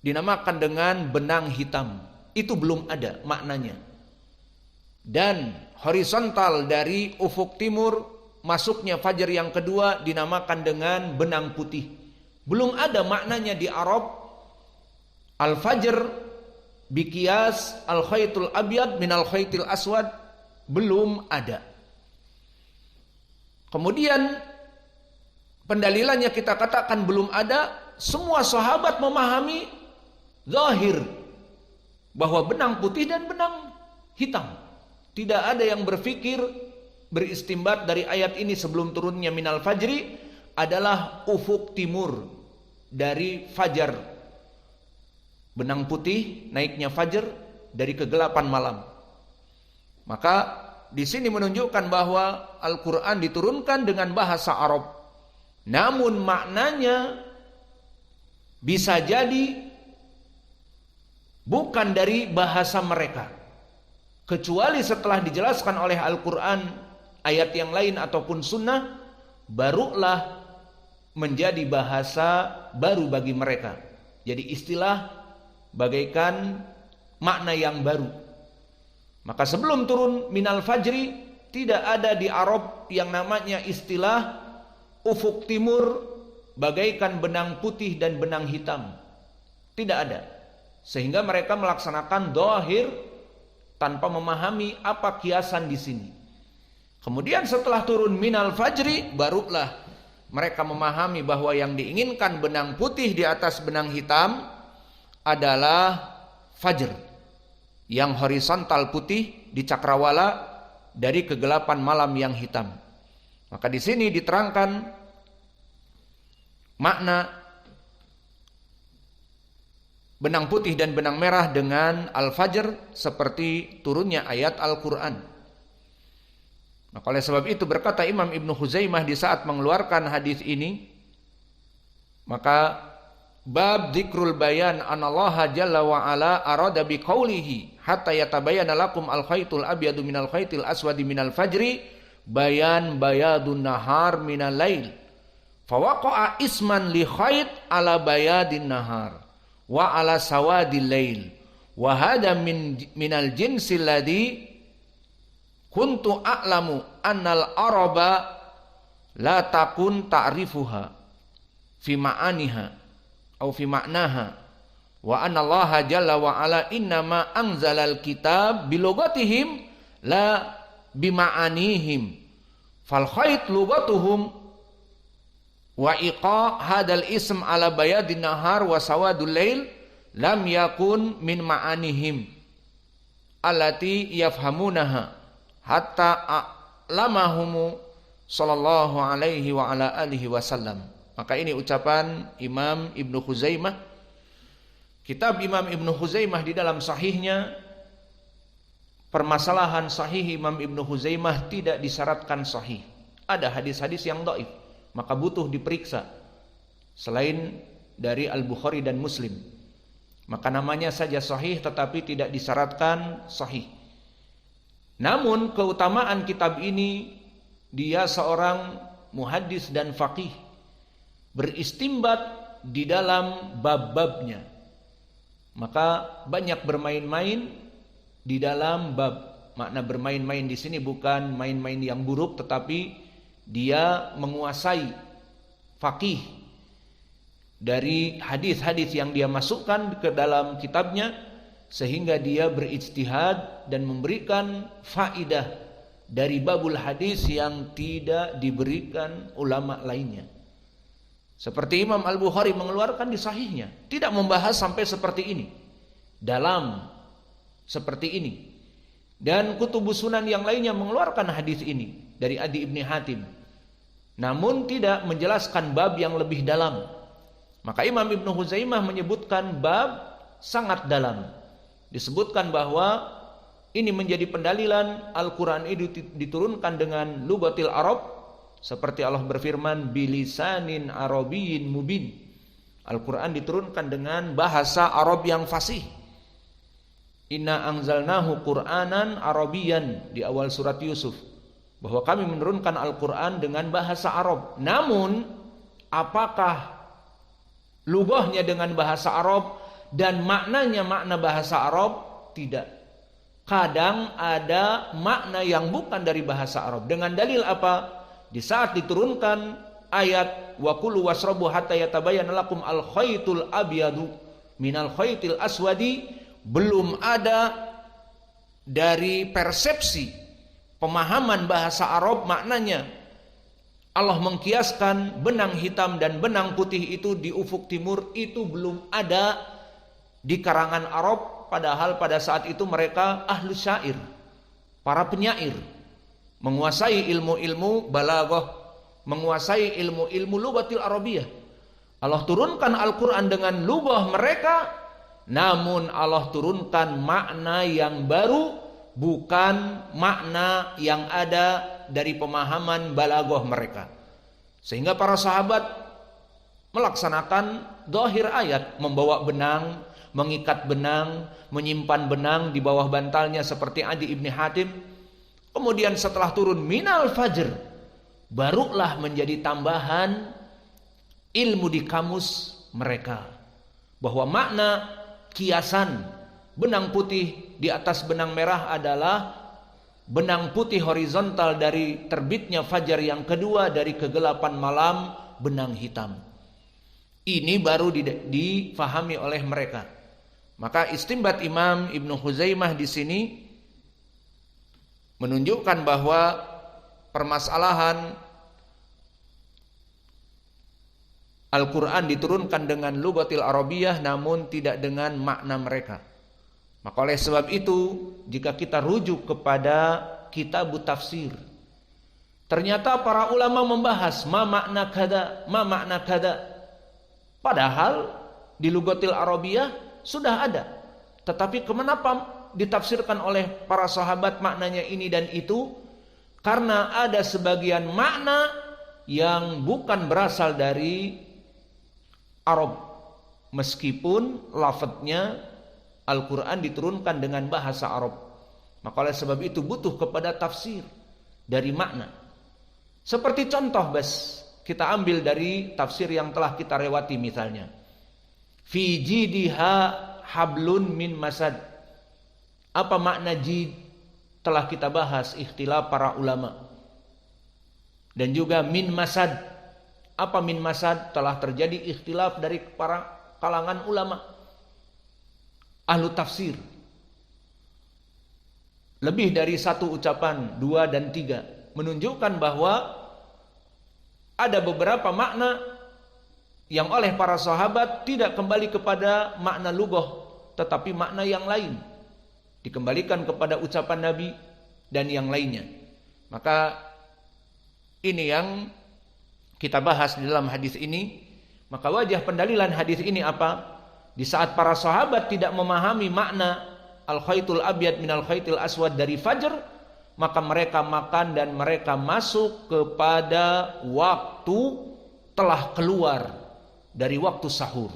dinamakan dengan benang hitam. Itu belum ada maknanya. Dan horizontal dari ufuk timur masuknya fajar yang kedua dinamakan dengan benang putih. Belum ada maknanya di Arab al-fajr biqiyas al-khaytul abyad minal khaytil aswad, belum ada. Kemudian pendalilannya kita katakan belum ada. Semua sahabat memahami zahir bahwa benang putih dan benang hitam. Tidak ada yang berpikir beristimbat dari ayat ini sebelum turunnya minal fajri adalah ufuk timur dari fajar. Benang putih naiknya fajar dari kegelapan malam. Maka di sini menunjukkan bahwa Al-Quran diturunkan dengan bahasa Arab. Namun maknanya bisa jadi bukan dari bahasa mereka. Kecuali setelah dijelaskan oleh Al-Quran, ayat yang lain ataupun sunnah, barulah menjadi bahasa baru bagi mereka. Jadi istilah bagaikan makna yang baru. Maka sebelum turun minal fajri, tidak ada di Arab yang namanya istilah ufuk timur bagaikan benang putih dan benang hitam. Tidak ada. Sehingga mereka melaksanakan zahir tanpa memahami apa kiasan di sini. Kemudian setelah turun minal fajri, barulah mereka memahami bahwa yang diinginkan benang putih di atas benang hitam adalah fajr, yang horizontal putih di cakrawala dari kegelapan malam yang hitam. Maka di sini diterangkan makna benang putih dan benang merah dengan al-fajr seperti turunnya ayat Al-Quran. Nah, oleh sebab itu berkata Imam Ibnu Khuzaimah di saat mengeluarkan hadis ini, maka bab dzikrul bayan anallaha jalla wa ala arada biqaulihi hatta yatabayyana lakum al-khaytul abyadu minal khaytil aswadi minal fajri bayan bayadun nahar minal lail fawaqa'a isman li khayt ala bayadin nahar wa ala sawadil lail wa hada minal jinsil ladzi kuntu a'lamu annal araba la takun ta'rifuha fi ma'aniha atau fi ma'naha wa anna Allah jalla wa ala innama anzalal kitab bilogatihim la bima'anihim fal khayt lugatuhum wa iqa hadal ism ala bayadin nahar wa sawadul lail lam yakun min ma'anihim allati yafhamunaha hatta a'lamahumu sallallahu alaihi wa ala alihi wasallam. Maka ini ucapan Imam Ibnu Khuzaimah. Kitab Imam Ibnu Khuzaimah di dalam sahihnya, permasalahan sahih Imam Ibnu Khuzaimah tidak disyaratkan sahih. Ada hadis-hadis yang dhaif, maka butuh diperiksa selain dari Al-Bukhari dan Muslim. Maka namanya saja sahih tetapi tidak disyaratkan sahih. Namun keutamaan kitab ini, dia seorang muhaddis dan faqih, beristimbat di dalam bab-babnya. Maka banyak bermain-main di dalam bab. Makna bermain-main di sini bukan main-main yang buruk, tetapi dia menguasai faqih dari hadis-hadis yang dia masukkan ke dalam kitabnya, sehingga dia berijtihad dan memberikan faidah dari babul hadis yang tidak diberikan ulama lainnya. Seperti Imam Al-Bukhari mengeluarkan di sahihnya, tidak membahas sampai seperti ini, dalam seperti ini. Dan kutubus sunan yang lainnya mengeluarkan hadis ini dari Adi Ibni Hatim, namun tidak menjelaskan bab yang lebih dalam. Maka Imam Ibnu Khuzaimah menyebutkan bab sangat dalam. Disebutkan bahwa ini menjadi pendalilan Al-Quran itu diturunkan dengan lugatil Arab, seperti Allah berfirman bilisanin arabiyyin mubin. Al-Quran diturunkan dengan bahasa Arab yang fasih. Inna anzalnahu Qur'anan Arabiyan di awal surat Yusuf, bahwa kami menurunkan Al-Quran dengan bahasa Arab. Namun apakah lugahnya dengan bahasa Arab dan maknanya makna bahasa Arab, tidak. Kadang ada makna yang bukan dari bahasa Arab. Dengan dalil apa? Di saat diturunkan ayat wa kulu wasrabu hatta yatabayyana lakum al-khaytul abyadu minal khaytil aswadi, belum ada dari persepsi pemahaman bahasa Arab maknanya Allah mengkiaskan benang hitam dan benang putih itu di ufuk timur, itu belum ada di karangan Arab, padahal pada saat itu mereka ahlu syair, para penyair, menguasai ilmu-ilmu balaghah, menguasai ilmu-ilmu lughatil arabiyah. Allah turunkan Al-Quran dengan lughah mereka, namun Allah turunkan makna yang baru, bukan makna yang ada dari pemahaman balaghah mereka. Sehingga para sahabat melaksanakan zahir ayat, membawa benang, mengikat benang, menyimpan benang di bawah bantalnya seperti Adi ibn Hatim. Kemudian setelah turun minal fajr, barulah menjadi tambahan ilmu di kamus mereka, bahwa makna kiasan benang putih di atas benang merah adalah benang putih horizontal dari terbitnya fajar yang kedua, dari kegelapan malam benang hitam. Ini baru difahami oleh mereka. Maka istimbat Imam Ibnu Huzaimah di sini menunjukkan bahwa permasalahan Al-Quran diturunkan dengan lughatil arabiyah namun tidak dengan makna mereka. Maka oleh sebab itu, jika kita rujuk kepada kitab tafsir, ternyata para ulama membahas ma makna kada. Padahal di lughatil arabiyah sudah ada. Tetapi kenapa ditafsirkan oleh para sahabat maknanya ini dan itu? Karena ada sebagian makna yang bukan berasal dari Arab, meskipun lafadznya Al-Quran diturunkan dengan bahasa Arab. Maka oleh sebab itu butuh kepada tafsir dari makna. Seperti contoh kita ambil dari tafsir yang telah kita lewati, misalnya fi jidiha hablun min masad. Apa makna jid? Telah kita bahas ikhtilaf para ulama. Dan juga min masad. Apa min masad? Telah terjadi ikhtilaf dari para kalangan ulama ahlu tafsir. Lebih dari satu ucapan, 2 dan 3, menunjukkan bahwa ada beberapa makna yang oleh para sahabat tidak kembali kepada makna lughah, tetapi makna yang lain, dikembalikan kepada ucapan Nabi dan yang lainnya. Maka ini yang kita bahas di dalam hadis ini. Maka wajah pendalilan hadis ini apa? Di saat para sahabat tidak memahami makna al-khaytul abyad minal khaytil aswad dari fajar, maka mereka makan dan mereka masuk kepada waktu telah keluar dari waktu sahur.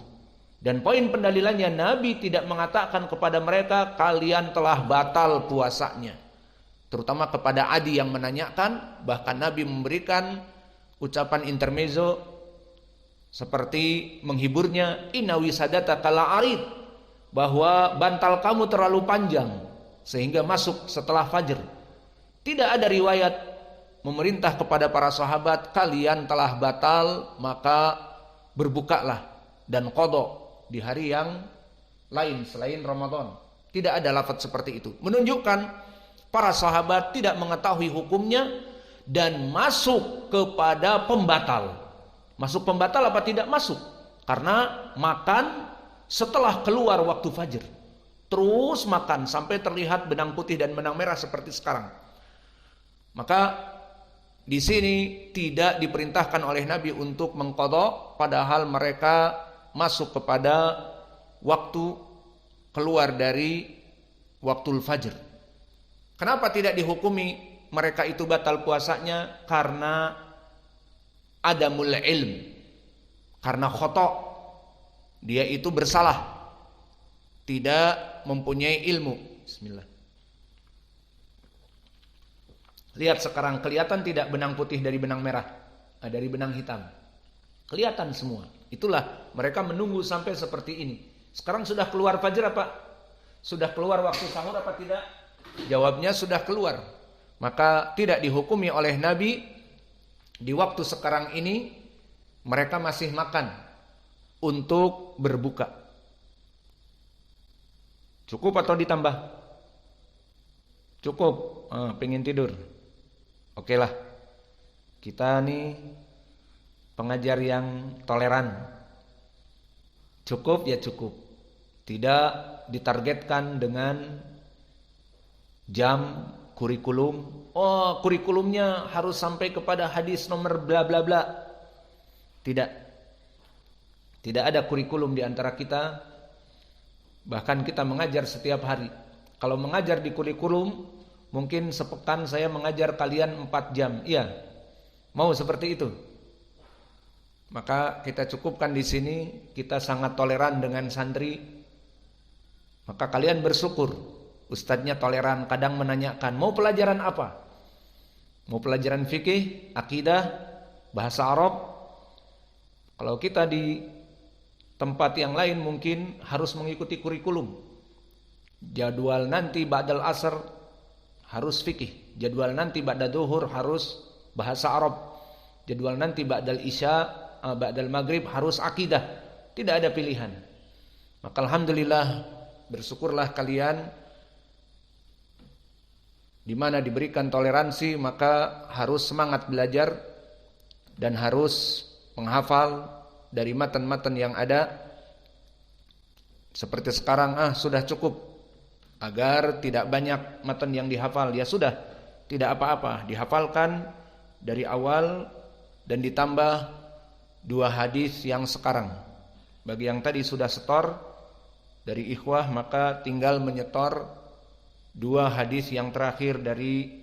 Dan poin pendalilannya, Nabi tidak mengatakan kepada mereka kalian telah batal puasanya. Terutama kepada Adi yang menanyakan, bahkan Nabi memberikan ucapan intermezzo seperti menghiburnya, inna wisadata kala arid, bahwa bantal kamu terlalu panjang sehingga masuk setelah fajar. Tidak ada riwayat memerintah kepada para sahabat kalian telah batal maka berbukalah dan qadha di hari yang lain selain Ramadan. Tidak ada lafaz seperti itu. Menunjukkan para sahabat tidak mengetahui hukumnya dan masuk kepada pembatal. Masuk pembatal apa tidak masuk? Karena makan setelah keluar waktu fajar. Terus makan sampai terlihat benang putih dan benang merah seperti sekarang. Maka di sini tidak diperintahkan oleh Nabi untuk mengqadha, padahal mereka masuk kepada waktu keluar dari waktul fajr. Kenapa tidak dihukumi mereka itu batal puasanya? Karena adamul ilm, karena khata', dia itu bersalah, tidak mempunyai ilmu. Bismillah. Lihat sekarang, kelihatan tidak benang putih dari benang merah, dari benang hitam? Kelihatan semua. Itulah mereka menunggu sampai seperti ini. Sekarang sudah keluar fajar apa? Sudah keluar waktu sahur apa tidak? Jawabnya sudah keluar. Maka tidak dihukumi oleh Nabi di waktu sekarang ini mereka masih makan untuk berbuka. Cukup atau ditambah? Cukup. Pengen tidur. Oke lah. Kita nih pengajar yang toleran. Cukup ya cukup. Tidak ditargetkan dengan jam kurikulum. Oh, kurikulumnya harus sampai kepada hadis nomor bla bla bla. Tidak. Tidak ada kurikulum di antara kita. Bahkan kita mengajar setiap hari. Kalau mengajar di kurikulum, mungkin sepekan saya mengajar kalian 4 jam. Iya. Mau seperti itu? Maka kita cukupkan di sini. Kita sangat toleran dengan santri. Maka kalian bersyukur. Ustadznya toleran, kadang menanyakan, mau pelajaran apa? Mau pelajaran fikih, akidah, bahasa Arab? Kalau kita di tempat yang lain mungkin harus mengikuti kurikulum. Jadwal nanti ba'dal asar harus fikih. Jadwal nanti ba'da duhur harus bahasa Arab. Jadwal nanti ba'dal isya, ba'dal maghrib harus akidah. Tidak ada pilihan. Maka alhamdulillah, bersyukurlah kalian di mana diberikan toleransi, maka harus semangat belajar dan harus menghafal dari matan-matan yang ada. Seperti sekarang sudah cukup. Agar tidak banyak matan yang dihafal, ya sudah, tidak apa-apa, dihafalkan dari awal dan ditambah 2 hadis yang sekarang. Bagi yang tadi sudah setor dari ikhwah, maka tinggal menyetor 2 hadis yang terakhir dari